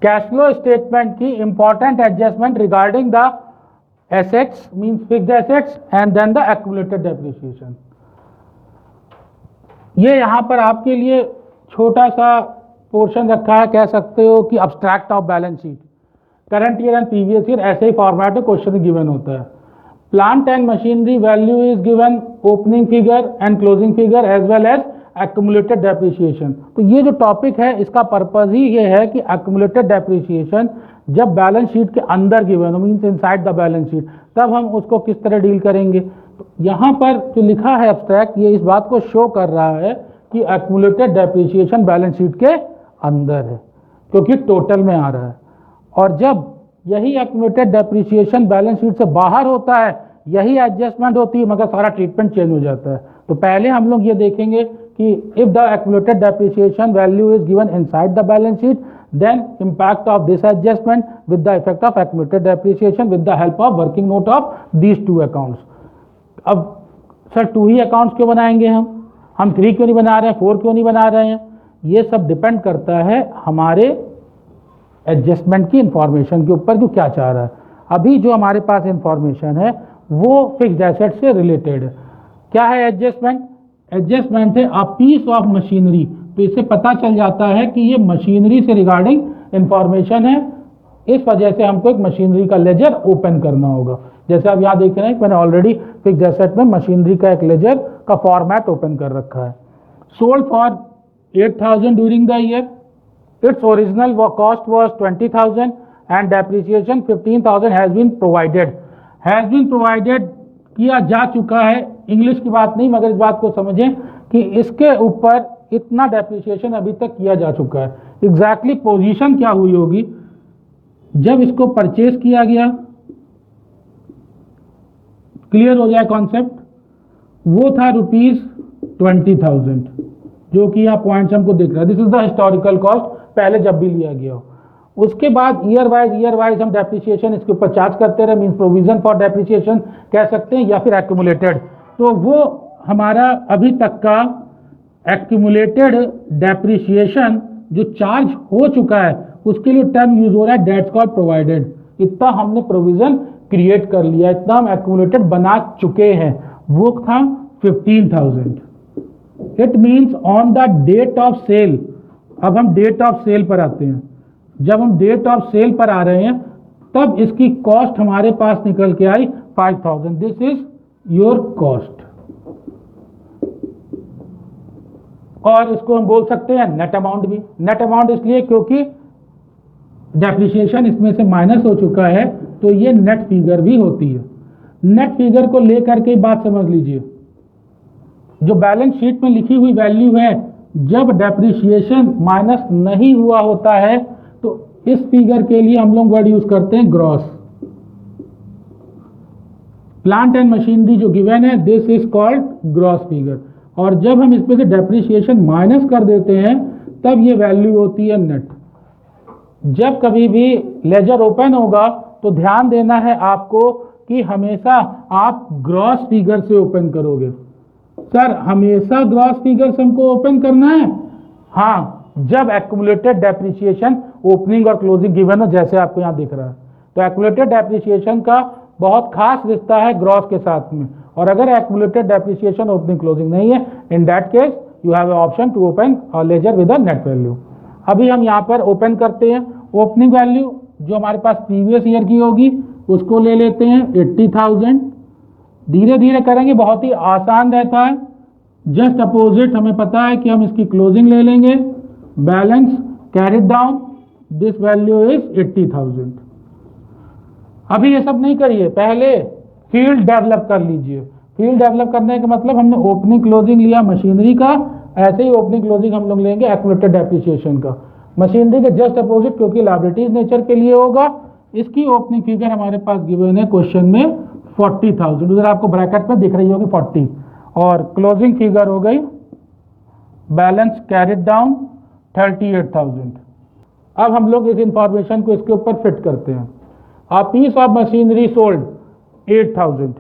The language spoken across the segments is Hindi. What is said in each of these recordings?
कैश फ्लो स्टेटमेंट की important adjustment regarding the assets means fixed assets and then the accumulated depreciation. ये यहाँ पर आपके लिए छोटा सा पोर्शन रखा है, कह सकते हो कि abstract of balance sheet, current year and previous year, ऐसे ही फॉर्मेट में क्वेश्चन गिवन होता है। Plant and machinery value is given opening figure and closing figure as well as accumulated depreciation. तो ये जो टॉपिक है इसका पर्पज ही ये है कि एक्यूमुलेटेड डेप्रिसिएशन जब बैलेंस शीट के अंदर गिवन हो means inside the balance sheet, तब हम उसको किस तरह डील करेंगे। तो यहाँ पर जो लिखा है एब्स्ट्रैक्ट, ये इस बात को शो कर रहा है कि एक्यूमुलेटेड डेप्रिसिएशन बैलेंस शीट के अंदर है क्योंकि टोटल में आ रहा है, और जब यही एक्यूमुलेटेड डेप्रिसिएशन बैलेंस शीट से बाहर होता है यही एडजस्टमेंट होती है, मगर सारा ट्रीटमेंट चेंज हो जाता है। तो पहले हम लोग ये देखेंगे कि if the accumulated depreciation value is given inside the balance sheet then impact of this adjustment with the effect of accumulated depreciation with the help of working note of these two accounts। अब सर 2 ही अकाउंट्स क्यों बनाएंगे हम 3 क्यों नहीं बना रहे हैं, 4 क्यों नहीं बना रहे हैं, ये सब डिपेंड करता है हमारे एडजस्टमेंट की इंफॉर्मेशन के ऊपर कि क्या चाह रहा है। अभी जो हमारे पास इंफॉर्मेशन है वो फिक्स्ड एसेट से रिलेटेड है। क्या है एडजस्टमेंट? एडजस्टमेंट है अ पीस ऑफ मशीनरी। तो इससे पता चल जाता है कि ये मशीनरी से रिगार्डिंग इंफॉर्मेशन है, इस वजह से हमको एक मशीनरी का लेजर ओपन करना होगा। जैसे आप यहाँ देख रहे हैं मैंने ऑलरेडी फिक्स्ड एसेट में मशीनरी का एक लेजर का फॉर्मेट ओपन कर रखा है। Sold for 8,000 during the year, its original cost was 20,000 and depreciation 15,000 has been provided किया जा चुका है। इंग्लिश की बात नहीं, मगर इस बात को समझें कि इसके ऊपर इतना डेप्रिसिएशन अभी तक किया जा चुका है। एग्जैक्टली पोजीशन क्या हुई होगी जब इसको परचेज किया गया, क्लियर हो जाए कॉन्सेप्ट। वो था ₹20,000 जो कि यहाँ पॉइंट्स हमको दिख रहा है। This is the historical cost, पहले जब भी लिया गया हो। उसके बाद ईयर वाइज हम डेप्रिसिएशन इसके ऊपर चार्ज करते रहे, मीन प्रोविजन फॉर डेप्रिसिएशन कह सकते हैं या फिर एक्यूमुलेटेड। तो वो हमारा अभी तक का एक्यूमुलेटेड डेप्रिसिएशन जो चार्ज हो चुका है उसके लिए टर्म यूज हो रहा है डेट्स कॉल्ड प्रोवाइडेड। इतना हमने प्रोविजन क्रिएट कर लिया, इतना हम एक्यूमुलेटेड बना चुके हैं। वो था 15,000। It means on the date of sale. अब हम डेट ऑफ सेल पर आते हैं। जब हम डेट ऑफ सेल पर आ रहे हैं तब इसकी कॉस्ट हमारे पास निकल के आई 5,000। दिस इज योर कॉस्ट, और इसको हम बोल सकते हैं नेट अमाउंट भी। नेट अमाउंट इसलिए क्योंकि डेप्रिसिएशन इसमें से माइनस हो चुका है, तो ये नेट फिगर भी होती है। नेट फिगर को लेकर के बात समझ लीजिए, जो बैलेंस शीट में लिखी हुई वैल्यू है जब डेप्रिसिएशन माइनस नहीं हुआ होता है तो इस फिगर के लिए हम लोग वर्ड यूज करते हैं ग्रॉस। प्लांट एंड मशीनरी जो गिवन है this is called gross figure, और जब हम इसमें से डेप्रिसिएशन माइनस कर देते हैं तब ये वैल्यू होती है नेट। जब कभी भी लेजर ओपन होगा तो ध्यान देना है आपको कि हमेशा आप ग्रॉस फिगर से ओपन करोगे। सर हमेशा ग्रॉस फिगर से हमको ओपन करना है? हाँ, जब एक्यूमुलेटेड डेप्रिसिएशन ओपनिंग और क्लोजिंग गिवन हो, जैसे आपको यहाँ दिख रहा है। तो एक्यूमुलेटेड डेप्रिसिएशन का बहुत खास रिश्ता है ग्रॉस के साथ में, और अगर एक्यूमुलेटेड डेप्रिसिएशन ओपनिंग क्लोजिंग नहीं है, in that case you have option to open ledger with a net value. अभी हम यहाँ पर ओपन करते हैं। ओपनिंग वैल्यू जो हमारे पास प्रीवियस ईयर की होगी उसको ले लेते हैं 80,000। धीरे धीरे करेंगे, बहुत ही आसान रहता है। जस्ट अपोजिट हमें पता है कि हम इसकी क्लोजिंग ले लेंगे। Balance carried down, this value is 80,000। अभी ये सब नहीं करिए, पहले फील्ड डेवलप कर लीजिए। फील्ड डेवलप करने का मतलब हमने ओपनिंग क्लोजिंग लिया मशीनरी का, ऐसे ही ओपनिंग क्लोजिंग हम लोग लेंगे एक्यूमुलेटेड डेप्रिसिएशन का। मशीनरी के जस्ट अपोजिट क्योंकि लायबिलिटीज नेचर के लिए होगा, इसकी ओपनिंग फिगर हमारे पास गिवन है क्वेश्चन में 40,000, उधर आपको ब्रैकेट में दिख रही होगी 40, और क्लोजिंग फिगर हो गई बैलेंस कैरिड डाउन 38,000। अब हम लोग इस इंफॉर्मेशन को इसके ऊपर फिट करते हैं। A piece of machinery sold 8,000,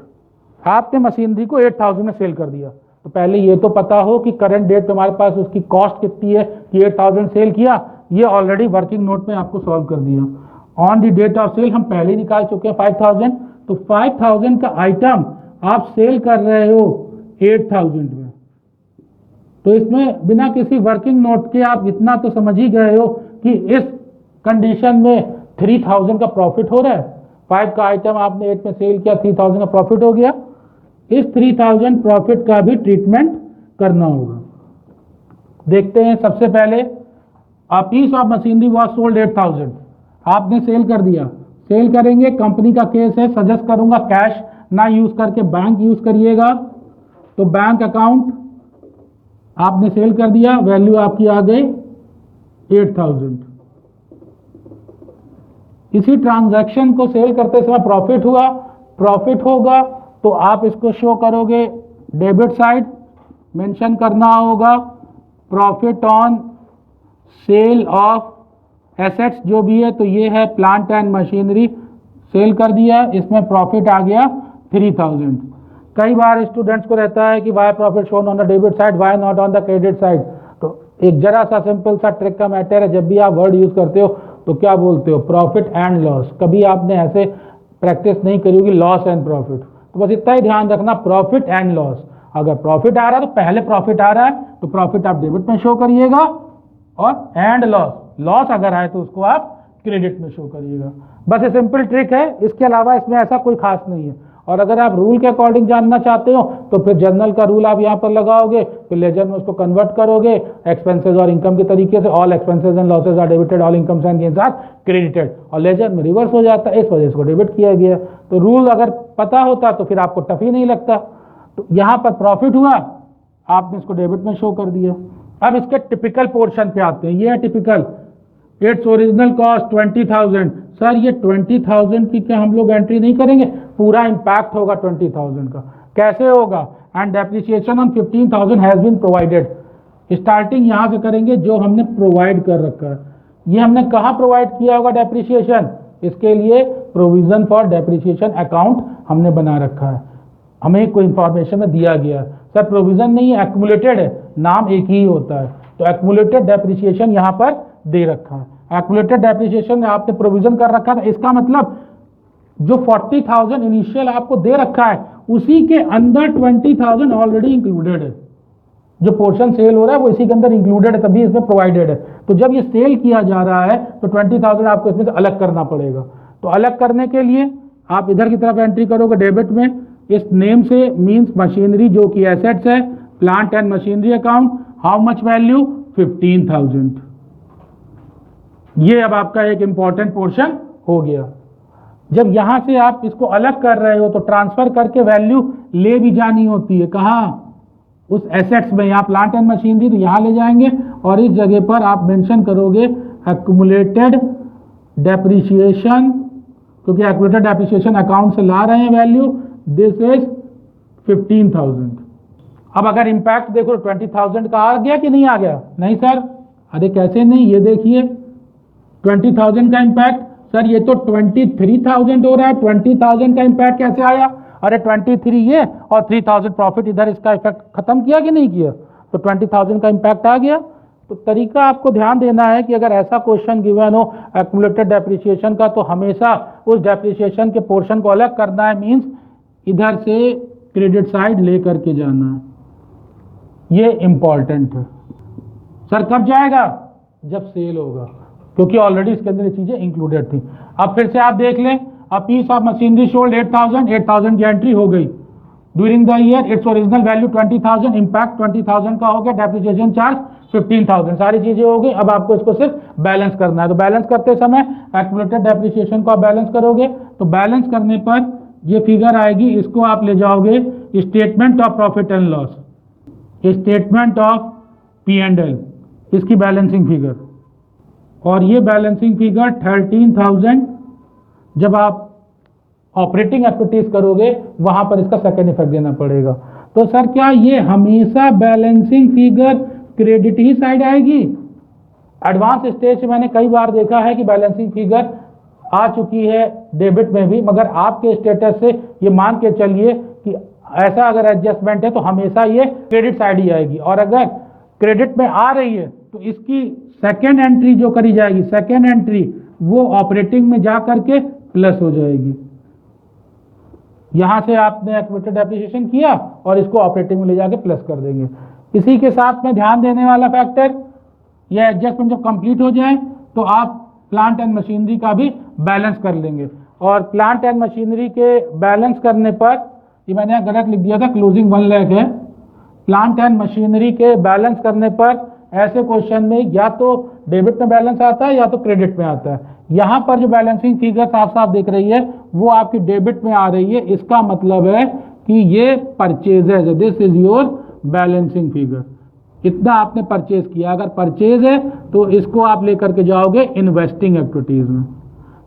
आपने मशीनरी को 8,000 में सेल कर दिया। तो पहले ये तो पता हो कि करंट डेट पे हमारे पास उसकी कॉस्ट कितनी है कि 8,000 सेल किया, ये ऑलरेडी वर्किंग नोट में आपको सॉल्व कर दिया। On the date of sale हम पहले ही निकाल चुके हैं 5000, तो 5000 का आइटम आप सेल कर रहे हो 8000 में, तो इसमें बिना किसी वर्किंग नोट के आप इतना तो समझ ही गए हो कि इस कंडीशन में 3000 का प्रॉफिट हो रहा है। 5 का आइटम आपने 8 में सेल किया, 3000 का प्रॉफिट हो गया। इस 3000 प्रॉफिट का भी ट्रीटमेंट करना होगा। देखते हैं, सबसे पहले a piece of machinery was sold 8000, आपने सेल कर दिया। सेल करेंगे, कंपनी का केस है, सजेस्ट करूंगा कैश ना यूज करके बैंक यूज करिएगा। तो बैंक अकाउंट आपने सेल कर दिया, वैल्यू आपकी आ गई 8000। इसी ट्रांजैक्शन को सेल करते समय प्रॉफिट हुआ, प्रॉफिट होगा तो आप इसको शो करोगे डेबिट साइड, मेंशन करना होगा profit on sale of assets जो भी है, तो ये है प्लांट एंड मशीनरी, सेल कर दिया, इसमें प्रॉफिट आ गया 3000। कई बार स्टूडेंट्स को रहता है कि why profit shown on the debit side, why not on the credit side. तो एक जरा सा सिंपल सा ट्रिक का मैटर है, जब भी आप वर्ड यूज करते हो तो क्या बोलते हो, प्रॉफिट एंड लॉस। कभी आपने ऐसे प्रैक्टिस नहीं करी होगी लॉस एंड प्रॉफिट, तो बस इतना ही ध्यान रखना, प्रॉफिट एंड लॉस। अगर प्रॉफिट आ रहा है तो पहले प्रॉफिट आ रहा है तो प्रॉफिट आप डेबिट में शो करिएगा, और एंड लॉस, लॉस अगर आए तो उसको आप क्रेडिट में शो करिएगा। बस ये सिंपल ट्रिक है, इसके अलावा इसमें ऐसा कोई खास नहीं है। और अगर आप रूल के अकॉर्डिंग जानना चाहते हो तो फिर जर्नल का रूल आप यहाँ पर लगाओगे, फिर लेजर में उसको कन्वर्ट करोगे एक्सपेंसेस और इनकम के तरीके से। All expenses and losses are debited, all incomes and gains are credited, और लेजर में रिवर्स हो जाता है, इस वजह से इसको डेबिट किया गया। तो रूल अगर पता होता तो फिर आपको टफ ही नहीं लगता। तो यहाँ पर प्रॉफिट हुआ, आपने इसको डेबिट में शो कर दिया। अब इसके टिपिकल पोर्शन पे आते हैं, ये है typical. It's original cost 20,000। Sir ये 20,000 की क्या हम लोग एंट्री नहीं करेंगे? पूरा इंपैक्ट होगा 20,000 का। कैसे होगा? And depreciation on 15,000 has been provided. Starting यहां से करेंगे जो हमने प्रोवाइड कर रखा है। ये हमने कहाँ प्रोवाइड किया होगा डेप्रिसिएशन? इसके लिए प्रोविजन फॉर डेप्रिसिएशन अकाउंट हमने बना रखा है, हमें कोई इंफॉर्मेशन में दिया गया। सर प्रोविजन नहीं है, एक्युमुलेटेड है, नाम एक ही होता है। तो एक्युमुलेटेड डेप्रिसिएशन यहाँ पर दे रखा है। एक्युमुलेटेड डेप्रिसिएशन में आपने प्रोविजन कर रखा था, इसका मतलब जो 40,000 इनिशियल आपको दे रखा है उसी के अंदर 20,000 ऑलरेडी इंक्लूडेड है। जो पोर्शन सेल हो रहा है वो इसी के अंदर इंक्लूडेड है, तभी इसमें प्रोवाइडेड है। तो जब ये सेल किया जा रहा है तो 20,000 आपको इसमें से अलग करना पड़ेगा। तो अलग करने के लिए आप इधर की तरफ एंट्री करोगे डेबिट में। इस नेम से मींस मशीनरी जो कि एसेट्स है, plant and machinery account, how much value 15,000। ये अब आपका एक इंपॉर्टेंट पोर्शन हो गया। जब यहां से आप इसको अलग कर रहे हो तो ट्रांसफर करके वैल्यू ले भी जानी होती है। कहाँ? उस एसेट्स में। यहाँ प्लांट एंड मशीनरी तो यहाँ ले जाएंगे और इस जगह पर आप मेंशन करोगे एक्युमुलेटेड डेप्रिसिएशन, क्योंकि एक्युमुलेटेड डेप्रिसिएशन अकाउंट से ला रहे हैं वैल्यू। This is 15,000। अब अगर इंपैक्ट देखो 20,000 का आ गया कि नहीं आ गया? नहीं सर। अरे कैसे नहीं, ये देखिए 20,000 का इंपैक्ट। सर ये तो 23,000 हो रहा है, 20,000 का इंपैक्ट कैसे आया? अरे 23 ये और 3,000 प्रॉफिट इधर, इसका इफेक्ट खत्म किया कि नहीं किया? तो 20,000 का इंपैक्ट आ गया। तो तरीका आपको ध्यान देना है कि अगर ऐसा क्वेश्चन गिवन हो एक्युमुलेटेड डेप्रिसिएशन का, तो हमेशा उस डेप्रिसिएशन के पोर्शन को अलग करना है, मींस इधर से क्रेडिट साइड लेकर के जाना है। ये इंपॉर्टेंट है। सर कब जाएगा? जब सेल होगा, क्योंकि ऑलरेडी इसके अंदर ये चीजें इंक्लूडेड थी। अब फिर से आप देख लें, a piece of machinery sold 8,000 की एंट्री हो गई। During the year its original value 20,000, impact 20,000 का हो गया, डेप्रिसिएशन चार्ज 15,000, सारी चीजें हो गई। अब आपको इसको सिर्फ बैलेंस करना है। तो बैलेंस करते समय एक्युमुलेटेड डेप्रिसिएशन को आप बैलेंस करोगे, तो बैलेंस करने पर ये फिगर आएगी, इसको आप ले जाओगे statement of profit and loss, statement of P&L, इसकी बैलेंसिंग फिगर। और ये बैलेंसिंग फिगर 13,000 जब आप ऑपरेटिंग एक्टिविटीज करोगे वहां पर इसका सेकेंड इफेक्ट देना पड़ेगा। तो सर क्या ये हमेशा बैलेंसिंग फिगर क्रेडिट ही साइड आएगी? एडवांस स्टेज से मैंने कई बार देखा है कि बैलेंसिंग फिगर आ चुकी है डेबिट में भी, मगर आपके स्टेटस से ये मान के चलिए कि ऐसा अगर एडजस्टमेंट है तो हमेशा ये क्रेडिट साइड ही आएगी। और अगर क्रेडिट में आ रही है तो इसकी सेकेंड एंट्री जो करी जाएगी, सेकेंड एंट्री वो ऑपरेटिंग में जा करके प्लस हो जाएगी। यहां से आपने एक्यूमुलेटेड डेप्रिसिएशन किया और इसको ऑपरेटिंग में ले जाके प्लस कर देंगे। इसी के साथ में ध्यान देने वाला फैक्टर, यह एडजस्टमेंट जब कंप्लीट हो जाए तो आप प्लांट एंड मशीनरी का भी बैलेंस कर लेंगे। और प्लांट एंड मशीनरी के बैलेंस करने पर, ये मैंने यहाँ गलत लिख दिया था, क्लोजिंग 1 लाख है। प्लांट एंड मशीनरी के बैलेंस करने पर ऐसे क्वेश्चन में या तो डेबिट में बैलेंस आता है या तो क्रेडिट में आता है। यहाँ पर जो बैलेंसिंग फिगर साफ साफ दिख रही है वो आपकी डेबिट में आ रही है। इसका मतलब है कि ये परचेजेज है, this is your balancing figure. इतना आपने परचेज किया, अगर परचेज है तो इसको आप लेकर के जाओगे इन्वेस्टिंग एक्टिविटीज में।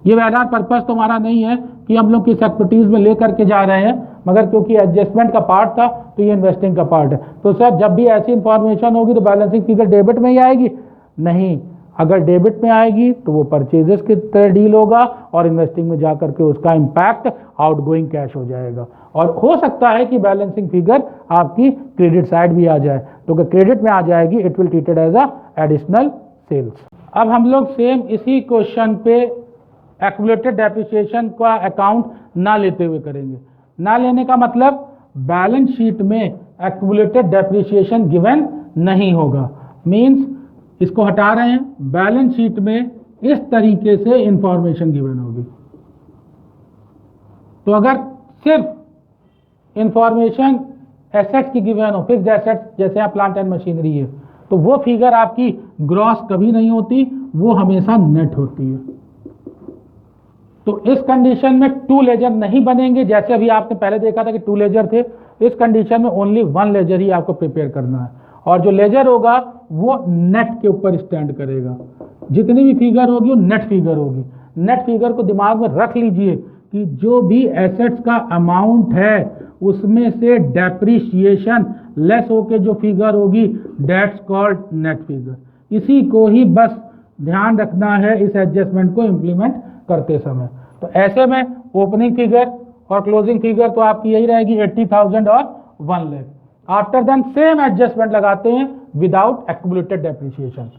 ये वैलिड पर्पस तो हमारा नहीं है कि हम लोग किस एक्टिविटीज में लेकर के जा रहे हैं, मगर क्योंकि एडजस्टमेंट का पार्ट था तो ये इन्वेस्टिंग का पार्ट है। तो सर जब भी ऐसी इंफॉर्मेशन होगी तो बैलेंसिंग फिगर डेबिट में ही आएगी? नहीं, अगर डेबिट में आएगी तो वो परचेजेस की तरह डील होगा और इन्वेस्टिंग में जाकर के उसका इम्पैक्ट आउटगोइंग कैश हो जाएगा। और हो सकता है कि बैलेंसिंग फिगर आपकी क्रेडिट साइड भी आ जाए, तो अगर क्रेडिट में आ जाएगी it will treated as a additional sales. अब हम लोग सेम इसी क्वेश्चन पे एक्यूमुलेटेड डेप्रिसिएशन का अकाउंट ना लेते हुए करेंगे। ना लेने का मतलब बैलेंस शीट में एक्यूमुलेटेड डेप्रिसिएशन गिवन नहीं होगा, मींस इसको हटा रहे हैं, बैलेंस शीट में इस तरीके से इंफॉर्मेशन गिवन होगी। तो अगर सिर्फ इंफॉर्मेशन एसेट्स की गिवन हो, फिक्स्ड एसेट्स जैसे आप प्लांट एंड मशीनरी है, तो वो फिगर आपकी ग्रॉस कभी नहीं होती, वो हमेशा नेट होती है। तो इस कंडीशन में 2 लेजर नहीं बनेंगे, जैसे अभी आपने पहले देखा था कि 2 लेजर थे। इस कंडीशन में ओनली 1 लेजर ही आपको प्रिपेयर करना है, और जो लेजर होगा वो नेट के ऊपर स्टैंड करेगा। जितनी भी फिगर होगी वो नेट फिगर होगी। नेट फिगर को दिमाग में रख लीजिए कि जो भी एसेट्स का अमाउंट है उसमें से डेप्रिसिएशन लेस होके जो फिगर होगी दैट्स कॉल्ड नेट फिगर। इसी को ही बस ध्यान रखना है इस एडजस्टमेंट को इम्प्लीमेंट करते समय। तो ऐसे में ओपनिंग फिगर और क्लोजिंग फिगर तो आपकी यही रहेगी 80,000 और 1 lakh. After then same adjustment लगाते हैं विदाउट एक्यूमुलेटेड डेप्रिसिएशन।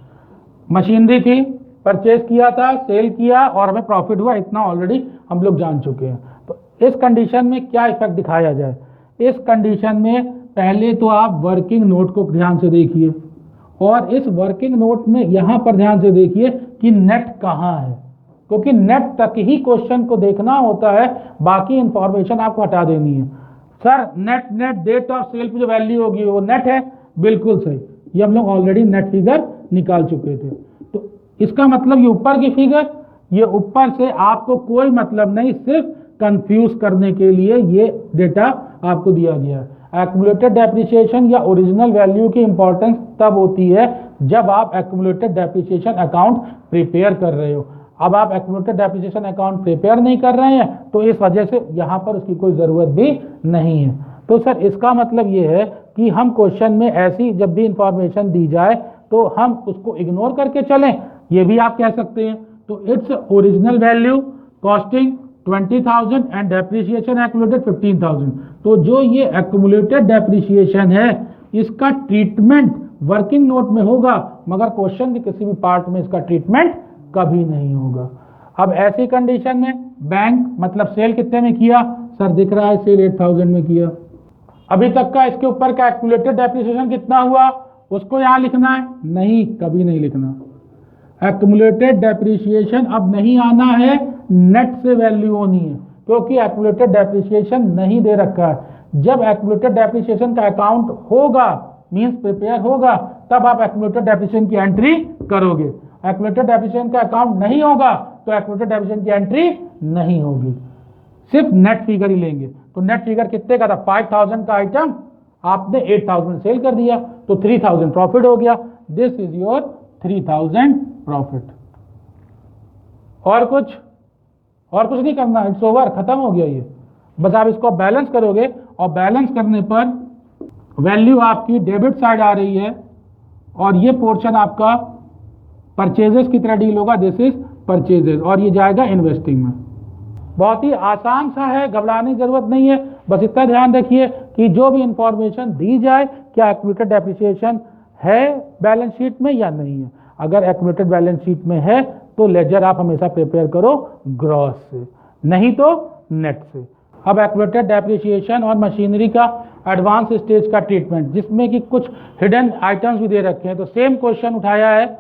मशीनरी थी, परचेज किया था, सेल किया और हमें प्रॉफिट हुआ, इतना ऑलरेडी हम लोग जान चुके हैं। तो इस कंडीशन में क्या इफेक्ट दिखाया जाए? इस कंडीशन में पहले तो आप वर्किंग नोट को ध्यान से देखिए, और इस वर्किंग नोट में यहां पर ध्यान से देखिए कि नेट कहां है, क्योंकि नेट तक ही क्वेश्चन को देखना होता है, बाकी इंफॉर्मेशन आपको हटा देनी है। Sir net date of sale पे जो वैल्यू होगी वो नेट है, बिल्कुल सही, ये हम लोग ऑलरेडी नेट फिगर निकाल चुके थे। तो इसका मतलब ये ऊपर की फिगर, ये ऊपर से आपको कोई मतलब नहीं, सिर्फ कंफ्यूज करने के लिए ये डेटा आपको दिया गया है। एक्यूमुलेटेड डेप्रिसिएशन या ओरिजिनल वैल्यू की इंपॉर्टेंस तब होती है जब आप एक्यूमुलेटेड डेप्रिसिएशन अकाउंट प्रिपेयर कर रहे हो। अब आप एक्यूमुलेटेड डेप्रिसिएशन अकाउंट प्रिपेयर नहीं कर रहे हैं तो इस वजह से यहाँ पर उसकी कोई ज़रूरत भी नहीं है। तो सर इसका मतलब ये है कि हम क्वेश्चन में ऐसी जब भी इंफॉर्मेशन दी जाए तो हम उसको इग्नोर करके चलें, ये भी आप कह सकते हैं। तो it's original value costing 20,000 and depreciation accumulated 15,000। तो जो ये एक्यूमुलेटेड डेप्रिसिएशन है इसका ट्रीटमेंट वर्किंग नोट में होगा, मगर क्वेश्चन के किसी भी पार्ट में इसका ट्रीटमेंट कभी नहीं होगा। अब ऐसी कंडीशन में बैंक मतलब सेल कितने में किया? सर दिख रहा है सेल 8,000 में किया। अभी तक का इसके ऊपर का एक्यूमुलेटेड डेप्रिसिएशन कितना हुआ उसको यहाँ लिखना है? नहीं, कभी नहीं लिखना। एक्यूमुलेटेड डेप्रिसिएशन अब नहीं आना है, नेट से वैल्यू होनी है, क्योंकि एक्यूमुलेटेड डेप्रिसिएशन नहीं दे रखा है। जब एक्यूमुलेटेड डेप्रिसिएशन का अकाउंट होगा मींस प्रिपेयर होगा, तब आप एक्यूमुलेटेड डेप्रिसिएशन की एंट्री करोगे। एक्यूमुलेटेड डेप्रिसिएशन का अकाउंट नहीं होगा तो एक्यूमुलेटेड डेप्रिसिएशन की एंट्री नहीं होगी, सिर्फ नेट फिगर ही लेंगे। तो नेट फिगर कितने का था? 5,000 का आइटम आपने 8,000 सेल कर दिया तो 3,000 प्रॉफिट हो गया। This is your 3,000 profit. और कुछ नहीं करना, इट्स ओवर, खत्म हो गया ये। बस आप इसको बैलेंस करोगे और बैलेंस करने पर वैल्यू आपकी डेबिट साइड आ रही है और ये पोर्शन आपका परचेजेस की तरह डील होगा, दिस इज परचेजेस, और ये जाएगा इन्वेस्टिंग में। बहुत ही आसान सा है, घबराने की जरूरत नहीं है। बस इतना ध्यान रखिए कि जो भी इंफॉर्मेशन दी जाए क्या एक्यूमुलेटेड डेप्रिसिएशन है बैलेंस शीट में या नहीं है। अगर एक्यूमुलेटेड बैलेंस शीट में है तो लेजर आप हमेशा प्रिपेयर करो ग्रॉस से, नहीं तो नेट से। अब एक्यूमुलेटेड डेप्रिसिएशन और मशीनरी का एडवांस स्टेज का ट्रीटमेंट, जिसमें कि कुछ हिडन आइटम्स भी दे रखे हैं। तो सेम क्वेश्चन उठाया है,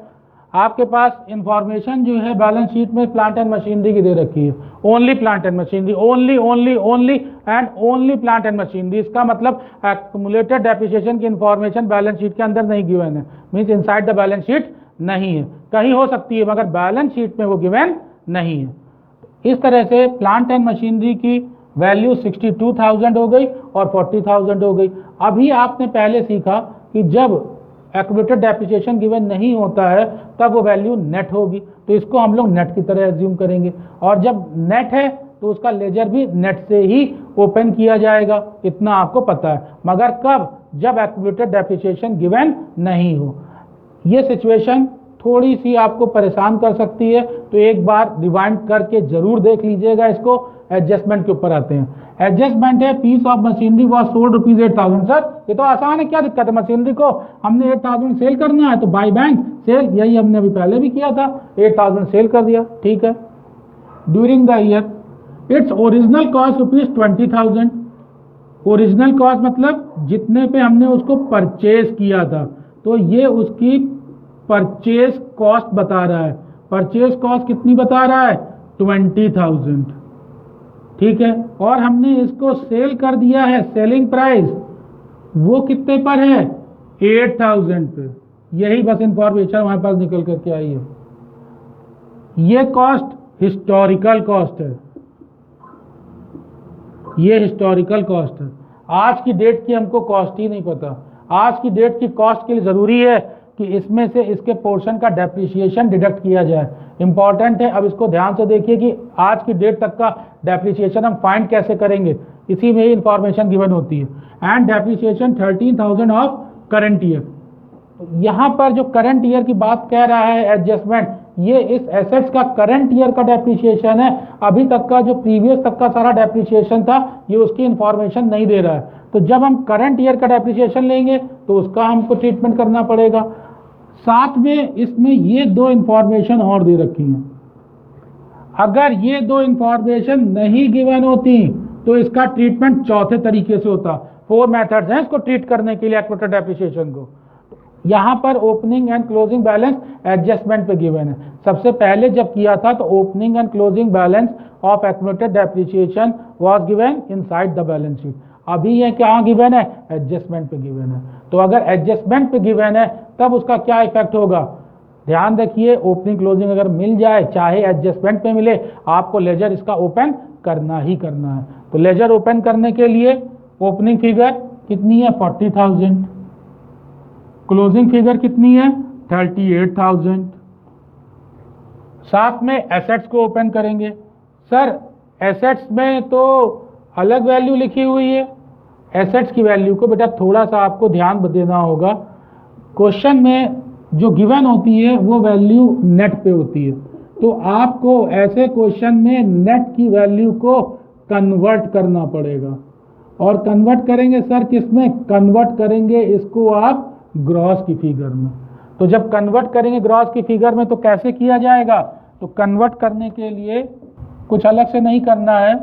आपके पास इंफॉर्मेशन जो है बैलेंस शीट में प्लांट एंड मशीनरी की दे रखी है, only plant and machinery, only and only plant and machinery. इसका मतलब एक्यूमुलेटेड डेप्रिसिएशन की इंफॉर्मेशन बैलेंस शीट के अंदर नहीं गिवन है, means inside the balance sheet नहीं है, कहीं हो सकती है मगर बैलेंस शीट में वो गिवन नहीं है। इस तरह से प्लांट एंड मशीनरी की वैल्यू 62,000 हो गई और 40,000 हो गई। अभी आपने पहले सीखा कि जब एक्यूमुलेटेड डेप्रिसिएशन गिवन नहीं होता है तब वो वैल्यू नेट होगी, तो इसको हम लोग नेट की तरह एज्यूम करेंगे, और जब नेट है तो उसका लेजर भी नेट से ही ओपन किया जाएगा, इतना आपको पता है। मगर कब? जब एक्यूमुलेटेड डेप्रिसिएशन गिवन नहीं हो। ये सिचुएशन थोड़ी सी आपको परेशान कर सकती है, तो एक बार रिवाइंड करके जरूर देख लीजिएगा इसको। एडजस्टमेंट के ऊपर आते हैं। एडजस्टमेंट है, piece of machinery was sold ₹8,000। Sir ये तो आसान है, क्या दिक्कत है? मशीनरी को हमने 8,000 सेल करना है तो बाय बैंक सेल, यही हमने अभी पहले भी किया था, 8,000 सेल कर दिया, ठीक है। During the year its original cost ₹20,000। Original cost मतलब जितने पे हमने उसको परचेज किया था, तो ये उसकी परचेज कॉस्ट बता रहा है। परचेज कॉस्ट कितनी बता रहा है? 20,000, ठीक है। और हमने इसको सेल कर दिया है, सेलिंग प्राइस वो कितने पर है? 8,000 पे। यही बस इंफॉर्मेशन हमारे पास निकल करके आई है। ये कॉस्ट हिस्टोरिकल कॉस्ट है, ये हिस्टोरिकल कॉस्ट है। आज की डेट की हमको कॉस्ट ही नहीं पता। आज की डेट की कॉस्ट के लिए जरूरी है कि इसमें से इसके पोर्शन का डेप्रिसिएशन डिडक्ट किया जाए, इंपॉर्टेंट है। अब इसको ध्यान से देखिए कि आज की डेट तक का डेप्रिसिएशन हम फाइंड कैसे करेंगे, इसी में ही इंफॉर्मेशन गिवन होती है। And depreciation 13,000 of current year. यहाँ पर जो करंट ईयर की बात कह रहा है एडजस्टमेंट, ये इस एसेट्स का करंट ईयर का डेप्रिसिएशन है। अभी तक का जो प्रीवियस तक का सारा डेप्रिसिएशन था ये उसकी इंफॉर्मेशन नहीं दे रहा है। तो जब हम करंट ईयर का डेप्रिसिएशन लेंगे तो उसका हमको ट्रीटमेंट करना पड़ेगा। साथ में इसमें ये दो इंफॉर्मेशन और दे रखी हैं। अगर ये दो इंफॉर्मेशन नहीं गिवन होती तो इसका ट्रीटमेंट चौथे तरीके से होता। 4 मेथड्स हैं इसको ट्रीट करने के लिए एक्यूमुलेटेड डेप्रिसिएशन को। यहाँ पर opening and closing balance adjustment पे गिवन है। सबसे पहले जब किया था तो opening and closing balance of accumulated depreciation was given inside the balance sheet. अभी ये क्या गिवन है? एडजस्टमेंट पे गिवन है। तो अगर एडजस्टमेंट पे गिवन है तब उसका क्या इफेक्ट होगा? ध्यान रखिए, ओपनिंग क्लोजिंग अगर मिल जाए, चाहे एडजस्टमेंट पे मिले, आपको लेजर इसका ओपन करना ही करना है। तो लेजर ओपन करने के लिए ओपनिंग फिगर कितनी है? 40,000। क्लोजिंग फिगर कितनी है? 38,000। साथ में एसेट्स को ओपन करेंगे। सर एसेट्स में तो अलग वैल्यू लिखी हुई है। एसेट्स की वैल्यू को बेटा थोड़ा सा आपको ध्यान देना होगा। क्वेश्चन में जो गिवन होती है वो वैल्यू नेट पे होती है, तो आपको ऐसे क्वेश्चन में नेट की वैल्यू को कन्वर्ट करना पड़ेगा। और कन्वर्ट करेंगे सर किस में? कन्वर्ट करेंगे इसको आप ग्रॉस की फिगर में। तो जब कन्वर्ट करेंगे ग्रॉस की फिगर में तो कैसे किया जाएगा? तो कन्वर्ट करने के लिए कुछ अलग से नहीं करना है।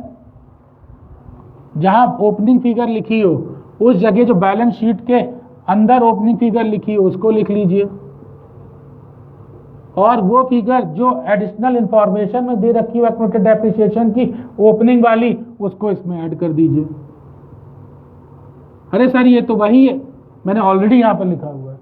जहां ओपनिंग फिगर लिखी हो उस जगह जो बैलेंस शीट के अंदर ओपनिंग फिगर लिखी हो उसको लिख लीजिए, और वो फिगर जो एडिशनल इंफॉर्मेशन में दे रखी हो एक्यूमुलेटेड डेप्रिसिएशन की ओपनिंग वाली, उसको इसमें ऐड कर दीजिए। अरे सर ये तो वही है, मैंने ऑलरेडी यहाँ पर लिखा हुआ है।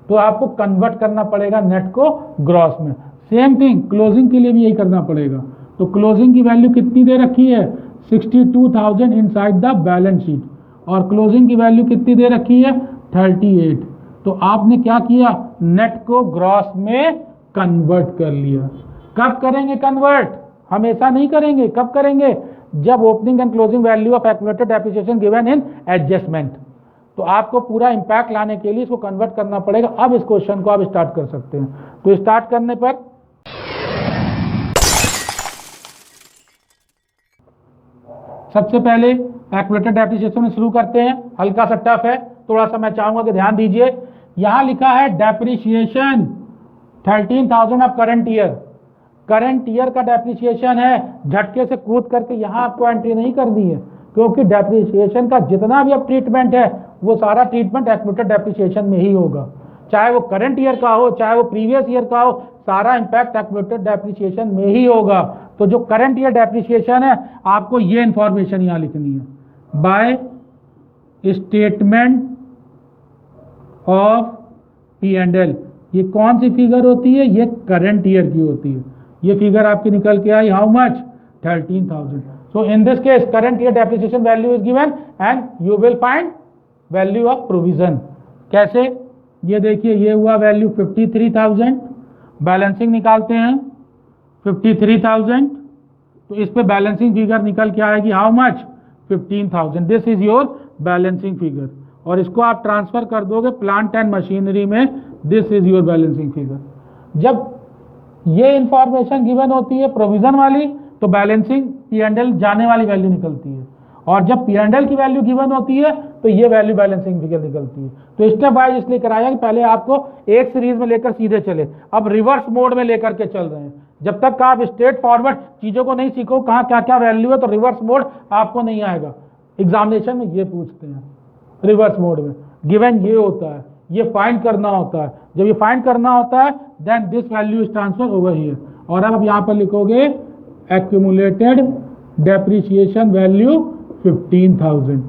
तो आपको कन्वर्ट करना पड़ेगा नेट को ग्रॉस में। सेम थिंग क्लोजिंग के लिए भी यही करना पड़ेगा। तो क्लोजिंग की वैल्यू कितनी दे रखी है? 62,000 इनसाइड द बैलेंस शीट, और क्लोजिंग की वैल्यू कितनी दे रखी है? 38। तो आपने क्या किया? नेट को ग्रॉस में कन्वर्ट कर लिया। कब करेंगे कन्वर्ट? हमेशा नहीं करेंगे। कब करेंगे? जब opening and closing value of accumulated depreciation given in adjustment. तो आपको पूरा इंपैक्ट लाने के लिए इसको कन्वर्ट करना पड़ेगा। अब इस क्वेश्चन को आप स्टार्ट कर सकते हैं। तो स्टार्ट करने पर सबसे पहले एक्यूमुलेटेड डेप्रिसिएशन में शुरू करते हैं। हल्का सा टफ है, थोड़ा सा मैं चाहूंगा कि ध्यान दीजिए यहां लिखा है डेप्रिसिएशन 13,000 ऑफ करंट ईयर का डेप्रिसिएशन है, झटके से कूद करके यहां आपको एंट्री नहीं करनी है, क्योंकि डेप्रिसिएशन का जितना भी अब ट्रीटमेंट है वो सारा ट्रीटमेंट एक्यूमुलेटेड डेप्रिसिएशन में ही होगा, चाहे वो करंट ईयर का हो चाहे वो प्रीवियस ईयर का हो, सारा इंपैक्ट एक्यूमुलेटेड डेप्रिसिएशन में ही होगा। तो जो करंट ईयर डेप्रिसिएशन है आपको ये इंफॉर्मेशन यहां लिखनी है, बाय स्टेटमेंट ऑफ P&L। ये कौन सी फिगर होती है? ये करंट ईयर की होती है। ये फिगर आपकी निकल के I how much? 13,000। So in this case current year depreciation value is given and you will find value of provision. कैसे? ये देखिए, ये हुआ वैल्यू 53,000, बैलेंसिंग निकालते हैं 53,000, तो इस पे बैलेंसिंग फिगर निकल के आएगी how much? 15,000। This is your balancing figure, और इसको आप ट्रांसफर कर दोगे प्लांट एंड मशीनरी में, this is your balancing figure. जब ये इंफॉर्मेशन गिवन होती है प्रोविजन वाली, तो बैलेंसिंग P&L जाने वाली वैल्यू निकलती है, और जब P&L की वैल्यू गिवन होती है तो ये वैल्यू बैलेंसिंग फिगर निकलती है। तो स्टेप वाइज इसलिए कराया कि पहले आपको एक सीरीज में लेकर सीधे चले, अब रिवर्स मोड में लेकर के चल रहे हैं। जब तक आप स्ट्रेट फॉरवर्ड चीजों को नहीं सीखो कहाँ क्या क्या वैल्यू है, तो रिवर्स मोड आपको नहीं आएगा। एग्जामिनेशन में ये पूछते हैं, रिवर्स मोड में गिवन ये होता है, ये फाइंड करना होता है। जब ये फाइंड करना होता है then this value is transfer over here, और अब यहाँ पर लिखोगे एक्यूमुलेटेड डेप्रिसिएशन वैल्यू 15,000।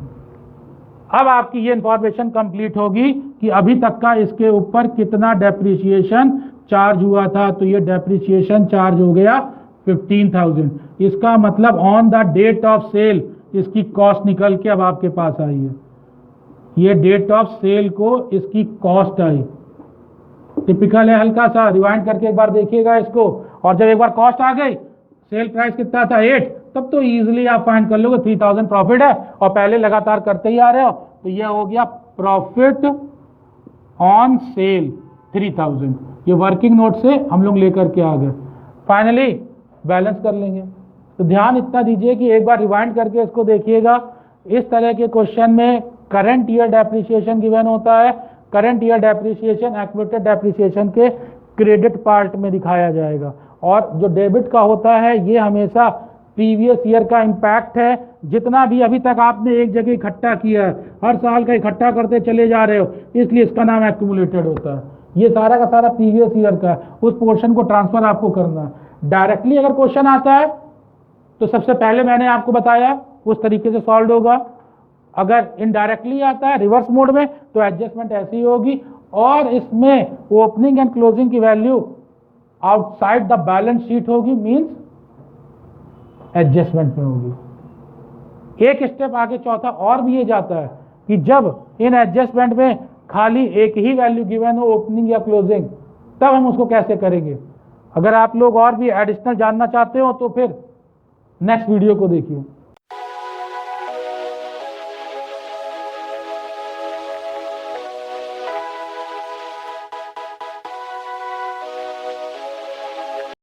अब आपकी ये इंफॉर्मेशन कंप्लीट होगी कि अभी तक का इसके ऊपर कितना डेप्रिसिएशन चार्ज हुआ था, तो ये डेप्रिसिएशन चार्ज हो गया 15,000। इसका मतलब on the date of sale इसकी कॉस्ट निकल के अब आपके पास आई है, ये डेट ऑफ सेल को इसकी कॉस्ट आई। टिपिकल है, हल्का सा रिवाइंड करके एक बार देखिएगा इसको, और जब एक बार कॉस्ट आ गई, सेल प्राइस कितना था 8, तब तो इजीली आप फाइंड कर लोगे 3,000 प्रॉफिट है, और पहले लगातार करते ही आ रहे हो, तो ये हो गया प्रॉफिट ऑन सेल 3,000। ये वर्किंग नोट से हम लोग लेकर के आ गए। फाइनली बैलेंस कर लेंगे, तो ध्यान इतना दीजिए कि एक बार रिवाइंड करके इसको देखिएगा। इस तरह के क्वेश्चन में करंट ईयर डेप्रिसिएशन गिवन होता है, current year depreciation accumulated depreciation के क्रेडिट पार्ट में दिखाया जाएगा, और जो डेबिट का होता है ये हमेशा प्रीवियस ईयर का इम्पैक्ट है। जितना भी अभी तक आपने एक जगह इकट्ठा किया है, हर साल का इकट्ठा करते चले जा रहे हो, इसलिए इसका नाम एक्यूमुलेटेड होता है। ये सारा का सारा प्रीवियस ईयर का है, उस पोर्शन को ट्रांसफर आपको करना है। डायरेक्टली अगर क्वेश्चन आता है तो सबसे पहले मैंने आपको बताया उस तरीके से सॉल्व होगा। अगर इनडायरेक्टली आता है रिवर्स मोड में, तो एडजस्टमेंट ऐसी होगी, और इसमें ओपनिंग एंड क्लोजिंग की value outside the balance sheet होगी, मींस एडजस्टमेंट में होगी। एक स्टेप आगे चौथा और भी ये जाता है कि जब इन एडजस्टमेंट में खाली एक ही वैल्यू गिवन हो, ओपनिंग या क्लोजिंग, तब हम उसको कैसे करेंगे। अगर आप लोग और भी एडिशनल जानना चाहते हो तो फिर नेक्स्ट वीडियो को देखिए।